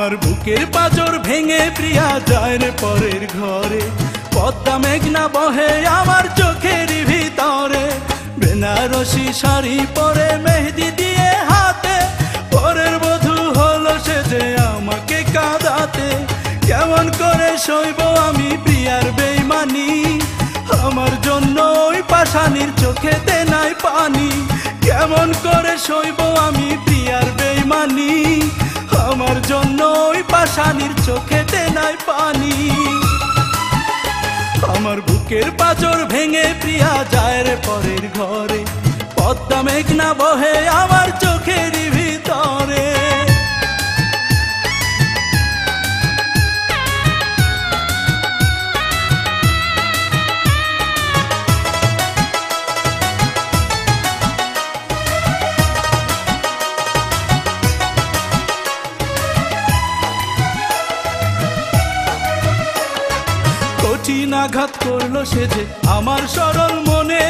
আমার বুকের পাঁজর ভেঙে প্রিয়া যায় রে পরের ঘরে, পদ্মা মেঘনা বহে আমার চোখের ভিতরে। বেনারসি শাড়ি পরে মেহেদি দিয়ে হাতে, পরের বধূ হলো সে যে আমাকে কাঁদাতে। কেমন করে সইব আমি প্রিয়ার বেইমানি, আমার জন্য ওই পাষাণীর চোখেতে নাই পানি। কেমন করে সইব আমি প্রিয়ার বেইমানি, আমার জন্য ওই পাষাণীর চোখেতে নাই পানি। আমার বুকের পাঁজর ভেঙে প্রিয়া যায় রে পরের ঘরে, পদ্মা মেঘনা বহে আমার চোখের ভিতরে। কঠিন আঘাত করলো সে যে আমার সরল মনে,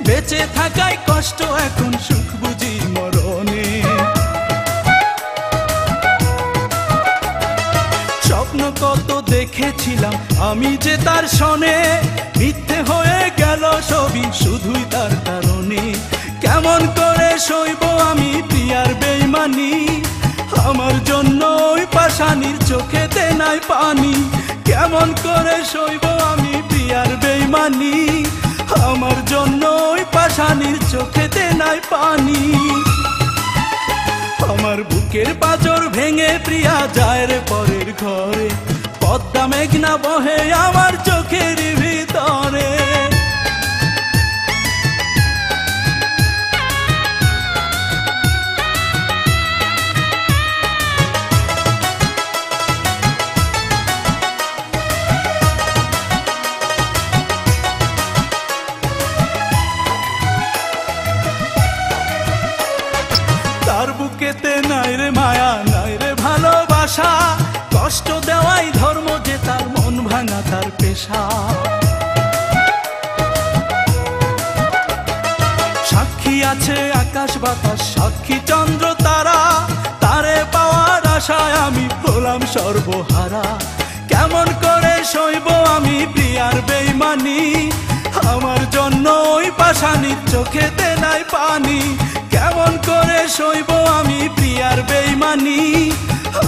বেঁচে থাকায় কষ্ট এখন সুখ বুঝি মরণে। স্বপ্ন কত দেখেছিলাম আমি যে তার সনে, মিথ্যে হয়ে গেল সবই শুধুই তার কারণে। কেমন করে সইব আমি প্রিয়ার বেইমানি, আমার জন্য ওই পাষাণীর চোখেতে নাই পানি। কেমন করে সইব আমি প্রিয়ার বেইমানি, আমার জন্য ওই পাষাণীর চোখেতে নাই পানি। আমার বুকের পাঁজর ভেঙে প্রিয়া যায় রে পরের ঘরে, পদ্মা মেঘনা বহে আমার চোখের ভিতরে। তার বুকেতে নাই রে মায়া, নাই রে ভালোবাসা, কষ্ট দেওয়াই ধর্ম যে তার, মন ভাঙা তার পেশা। সাক্ষী আছে আকাশ বাতাস, সাক্ষী চন্দ্র তারা, তারে পাওয়ার আশায় আমি হলাম সর্বহারা। কেমন করে সইব আমি প্রিয়ার বেইমানি, আমার জন্য ওই পাষাণীর চোখেতে নাই পানি। কেমন করে সইব আমি প্রিয়ার বেইমানি,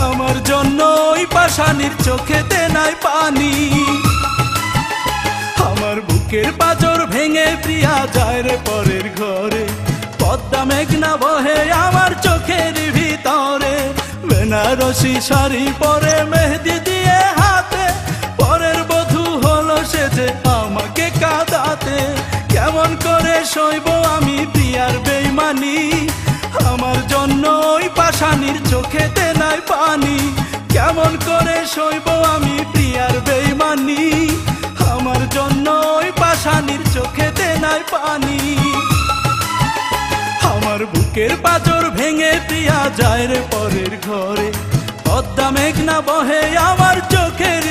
আমার জন্য ওই পাষাণীর চোখেতে নাই পানি। আমার বুকের পাঁজর ভেঙে প্রিয়া যায় রে পরের ঘরে, পদ্মা মেঘনা বহে আমার চোখের ভিতরে। বেনারসি শাড়ি পরে মেহেদি দিয়ে হাতে, পরের বধূ হলো সে যে আমাকে কাঁদাতে। কেমন করে সইব আমি প্রিয়ার বেইমানি, আমার জন্য ওই পাষাণীর চোখেতে নাই পানি। কেমন করে সইব আমি প্রিয়ার বেইমানি, আমার জন্য ওই পাষাণীর চোখেতে নাই পানি। আমার বুকের পাঁজর ভেঙে প্রিয়া যায় রে পরের ঘরে, পদ্মা মেঘনা বহে আমার চোখের